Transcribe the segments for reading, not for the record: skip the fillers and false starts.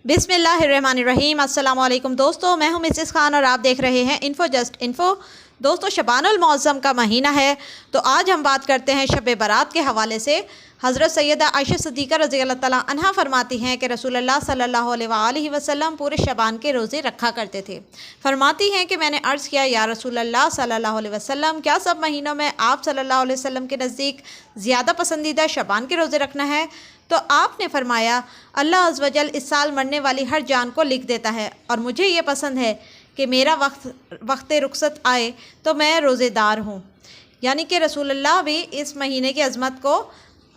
बिस्मिल्लाहिर्रहमानिर्रहीम। अस्सलाम वालेकुम दोस्तों, मैं हूं मिसेस खान और आप देख रहे हैं इन्फो जस्ट इन्फो। दोस्तों, शबानुल मुअज़्ज़म का महीना है, तो आज हम बात करते हैं शब बारात के हवाले से। हज़रत सैयदा आयशा सिद्दीक़ा रज़ी अल्लाह तआला अन्हा फरमाती हैं कि रसूलुल्लाह सल्लल्लाहु अलैहि वसल्लम पूरे शबान के रोज़े रखा करते थे। फरमाती हैं कि मैंने अर्ज़ किया, या रसूलुल्लाह सल्लल्लाहु अलैहि वसल्लम, क्या सब महीनों में आप सल्लल्लाहु अलैहि वसल्लम के नज़दीक ज़्यादा पसंदीदा शबान के रोज़े रखना है? तो आपने फरमाया, अल्लाह अज़्ज़ व जल इस साल मरने वाली हर जान को लिख देता है और मुझे ये पसंद है कि मेरा वक्त रुखसत आए तो मैं रोज़ेदार हूँ। यानी कि रसूलुल्लाह भी इस महीने की अज़मत को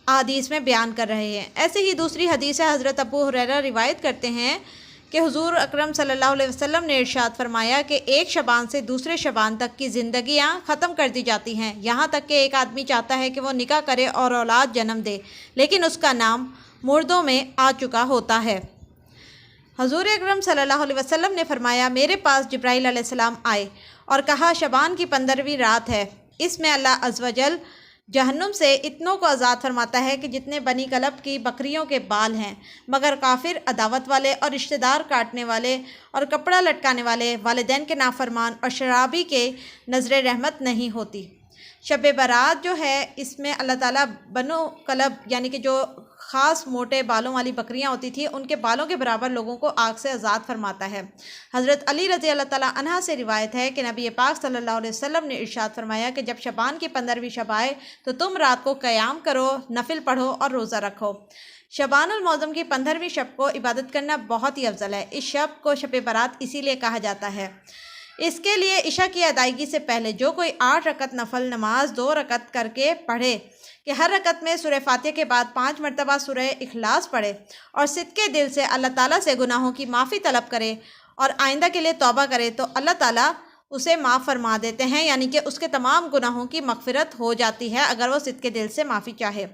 हदीस में बयान कर रहे हैं। ऐसे ही दूसरी हदीस है, हज़रत अबू हुरैरा रिवायत करते हैं कि हुज़ूर अकरम सल्लल्लाहु अलैहि वसल्लम ने इरशाद फरमाया कि एक शबान से दूसरे शबान तक की ज़िंदगियाँ ख़त्म कर दी जाती हैं, यहाँ तक कि एक आदमी चाहता है कि वो निकाह करे और औलाद जन्म दे, लेकिन उसका नाम मुर्दों में आ चुका होता है। हुज़ूर अकरम सल्लल्लाहु अलैहि वसल्लम ने फरमाया, मेरे पास जिब्राईल अलैहिस्सलाम आए और कहा, शबान की 15वीं रात है, इसमें अल्लाह अज़्ज़ व जल जहन्नुम से इतनों को आज़ाद फरमाता है कि जितने बनी कलब की बकरियों के बाल हैं, मगर काफिर, अदावत वाले और रिश्तेदार काटने वाले और कपड़ा लटकाने वाले, वालिदैन के नाफरमान और शराबी के नज़र रहमत नहीं होती। शब बारात जो है, इसमें अल्लाह ताला बनो कलब यानी कि जो ख़ास मोटे बालों वाली बकरियां होती थी, उनके बालों के बराबर लोगों को आग से आज़ाद फरमाता है। हज़रत अली रज़ी अल्लाह ताला अन्हा से रिवायत है कि नबी पाक सल्लल्लाहु अलैहि वसल्लम ने इरशाद फरमाया कि जब शबान की 15वीं शब आए तो तुम रात को क़याम करो, नफिल पढ़ो और रोज़ा रखो। शबानुल मुअज़्ज़म की 15वीं शब को इबादत करना बहुत ही अफजल है। इस शब को शब बारात इसीलिए कहा जाता है। इसके लिए इशा की अदायगी से पहले जो कोई 8 रकत नफल नमाज 2 रकत करके पढ़े कि हर रकत में सूरह फातिहा के बाद 5 मरतबा सूरह इखलास पढ़े और सिद्के दिल से अल्लाह ताला से गुनाहों की माफ़ी तलब करे और आइंदा के लिए तौबा करे, तो अल्लाह ताला उसे माफ़ फरमा देते हैं, यानी कि उसके तमाम गुनाहों की मग़फ़िरत हो जाती है अगर वो सिद्के दिल से माफ़ी चाहे।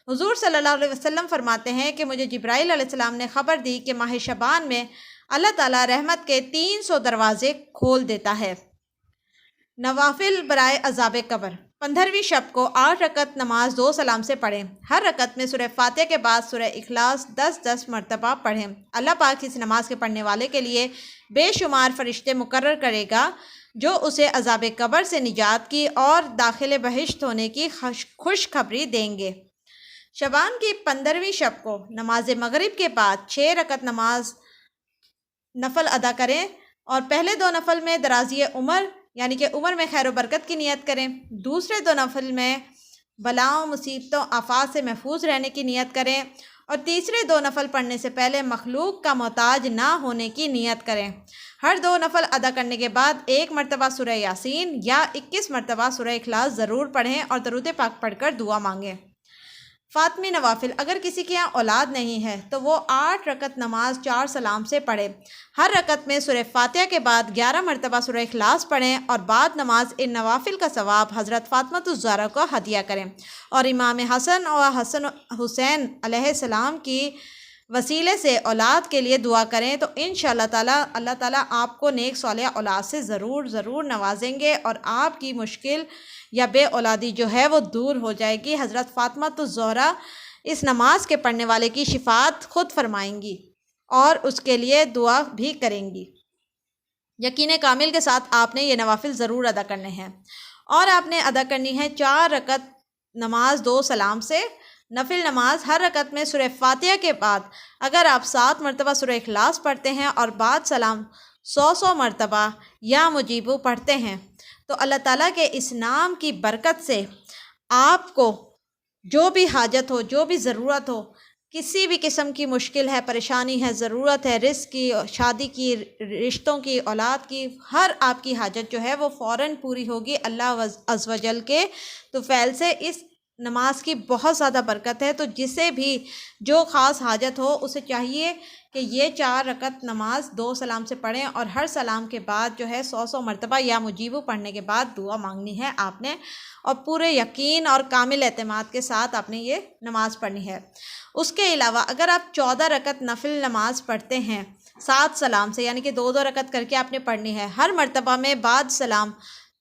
हुज़ूर सल्लल्लाहु अलैहि वसल्लम फरमाते हैं कि मुझे जिब्राईल अलैहिस्सलाम ने ख़बर दी कि माह शबान में अल्लाह ताला रहमत के 300 दरवाज़े खोल देता है। नवाफिल बराए अज़ाब कब्र। 15वीं शब को 8 रकत नमाज 2 सलाम से पढ़ें। हर रकत में सूरह फातिहा के बाद सूरह इखलास 10-10 मरतबा पढ़ें। अल्लाह पाक इस नमाज के पढ़ने वाले के लिए बेशुमार फरिश्ते मुकर्रर करेगा जो उसे अज़ाब कब्र से निजात की और दाखिल बहिश्त होने की खुशखबरी देंगे। शबान की 15वीं शब को नमाज मगरिब के बाद 6 रकत नमाज नफल अदा करें और पहले 2 नफल में दराज़ी उम्र यानी कि उम्र में खैर बरकत की नियत करें। दूसरे 2 नफल में बलाओं, मुसीबतों, आफात से महफूज रहने की नियत करें और तीसरे 2 नफल पढ़ने से पहले मखलूक का मोहताज ना होने की नियत करें। हर 2 नफल अदा करने के बाद 1 मरतबा सूरह यासीन या 21 मरतबा सूरह इखलास ज़रूर पढ़ें और दरूद पाक पढ़कर दुआ मांगें। फ़ातिमी नवाफिल। अगर किसी के यहाँ औलाद नहीं है तो वो 8 रकत नमाज 4 सलाम से पढ़े। हर रकत में सूरह फातिहा के बाद 11 मरतबा सूरह इखलास पढ़ें और बाद नमाज इन नवाफिल का सवाब हज़रत फ़ातिमतुज़ ज़हरा को हदिया करें और इमाम हसन और हसन हुसैन अलैहिस्सलाम की वसीले से औलाद के लिए दुआ करें, तो इंशाअल्लाह ताला अल्लाह ताला आपको नेक सालिह औलाद से ज़रूर नवाजेंगे और आपकी मुश्किल या बे औलादी जो है वो दूर हो जाएगी। हज़रत फ़ातिमतुज़ ज़हरा इस नमाज के पढ़ने वाले की शिफात खुद फरमाएंगी और उसके लिए दुआ भी करेंगी। यकीन कामिल के साथ आपने ये नवाफिल ज़रूर अदा करने हैं और आपने अदा करनी है 4 रकत नमाज 2 सलाम से। नफिल नमाज हर रकत में सूरह फातिहा के बाद अगर आप 7 मरतबा सूरह इखलास पढ़ते हैं और बाद सलाम 100 मरतबा या मुजीबू पढ़ते हैं, तो अल्लाह ताला के इस नाम की बरकत से आपको जो भी हाजत हो, जो भी ज़रूरत हो, किसी भी किस्म की मुश्किल है, परेशानी है, ज़रूरत है, रिस्क की, शादी की, रिश्तों की, औलाद की, हर आपकी हाजत जो है वो फ़ौरन पूरी होगी अल्लाह अज़्ज़ व जल के तुफ़ैल से। इस नमाज की बहुत ज़्यादा बरकत है, तो जिसे भी जो ख़ास हाजत हो उसे चाहिए कि ये 4 रकत नमाज 2 सलाम से पढ़ें और हर सलाम के बाद जो है 100 मरतबा या मुजीबू पढ़ने के बाद दुआ मांगनी है आपने और पूरे यकीन और कामिल एतमाद के साथ आपने ये नमाज़ पढ़नी है। उसके अलावा अगर आप 14 रकत नफिल नमाज पढ़ते हैं 7 सलाम से, यानी कि 2-2 रकत करके आपने पढ़नी है, हर मरतबा में बाद सलाम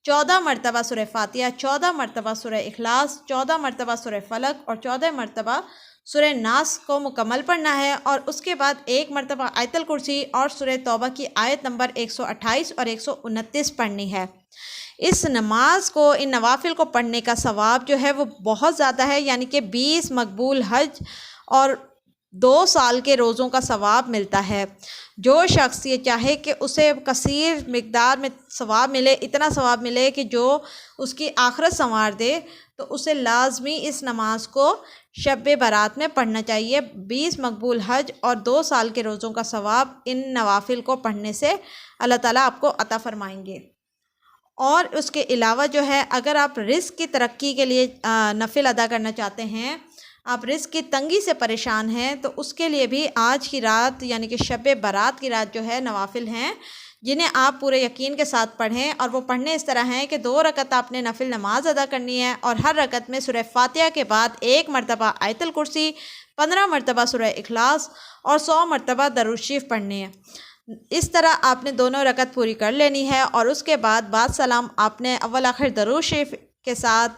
14 मरतबा सूरह फातिहा, 14 मरतबा सूरह इखलास, 14 मरतबा सूरह फलक और 14 मरतबा सूरह नास को मुकम्मल पढ़ना है। और उसके बाद 1 मरतबा आयतल कुर्सी और सूरह तौबा की आयत नंबर 128 और 129 पढ़नी है। इस नमाज को, इन नवाफिल को पढ़ने का सवाब जो है वो बहुत ज़्यादा है, यानी कि 20 मकबूल हज और 2 साल के रोज़ों का सवाब मिलता है। जो शख्स ये चाहे कि उसे कसीर मिक़दार में सवाब मिले, इतना सवाब मिले कि जो उसकी आखिरत संवार दे, तो उसे लाजमी इस नमाज को शब बारात में पढ़ना चाहिए। 20 मकबूल हज और 2 साल के रोज़ों का सवाब इन नवाफिल को पढ़ने से अल्लाह ताला आपको अता फ़रमाएंगे। और उसके अलावा जो है, अगर आप रिज़्क़ की तरक्की के लिए नफ़िल अदा करना चाहते हैं, आप रिज़्क़ की तंगी से परेशान हैं, तो उसके लिए भी आज की रात यानी कि शब बारात की रात जो है नवाफिल हैं, जिन्हें आप पूरे यकीन के साथ पढ़ें। और वो पढ़ने इस तरह हैं कि 2 रकत आपने नफिल नमाज अदा करनी है और हर रकत में सूरह फातिहा के बाद 1 मरतबा आयतल कुर्सी, 15 मरतबा सूरह इखलास और 100 मरतबा दरूद शरीफ पढ़नी है। इस तरह आपने दोनों रकत पूरी कर लेनी है। और उसके बाद सलाम आपने अव्वल आखिर दरूद शरीफ के साथ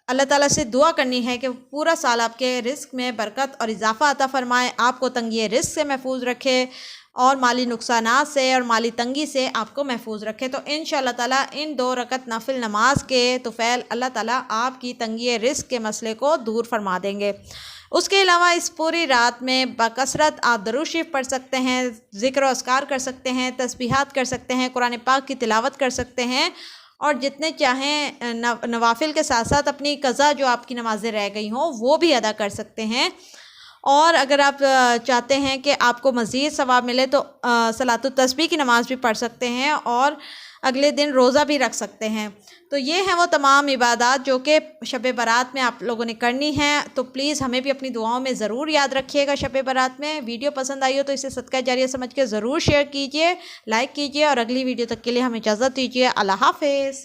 अल्लाह ताला से दुआ करनी है कि पूरा साल आपके रिज़्क़ में बरकत और इजाफ़ा अता फ़रमाए, आपको तंगी रिज़्क़ से महफूज रखे और माली नुकसानात से और माली तंगी से आपको महफूज रखे। तो इंशाअल्लाह ताला इन 2 रकत नफिल नमाज के तुफ़ैल अल्लाह ताला आपकी तंगी रिज़्क़ के मसले को दूर फरमा देंगे। उसके अलावा इस पूरी रात में बकसरत आप दरूद शरीफ पढ़ सकते हैं, ज़िक्र और अस्कार कर सकते हैं, तस्बीहात कर सकते हैं, कुरान पाक की तिलावत कर सकते हैं और जितने चाहें नवाफिल के साथ साथ अपनी क़ज़ा जो आपकी नमाज़ें रह गई हों वो भी अदा कर सकते हैं। और अगर आप चाहते हैं कि आपको मज़ीद सवाब मिले तो सलातुत तस्बीह की नमाज़ भी पढ़ सकते हैं और अगले दिन रोज़ा भी रख सकते हैं। तो ये हैं वो तमाम इबादत जो कि शब बारात में आप लोगों ने करनी है। तो प्लीज़ हमें भी अपनी दुआओं में ज़रूर याद रखिएगा शब बारात में। वीडियो पसंद आई हो तो इसे सदका जारिया समझ के ज़रूर शेयर कीजिए, लाइक कीजिए और अगली वीडियो तक के लिए हमें इजाज़त दीजिए। अल्लाह हाफ़िज़।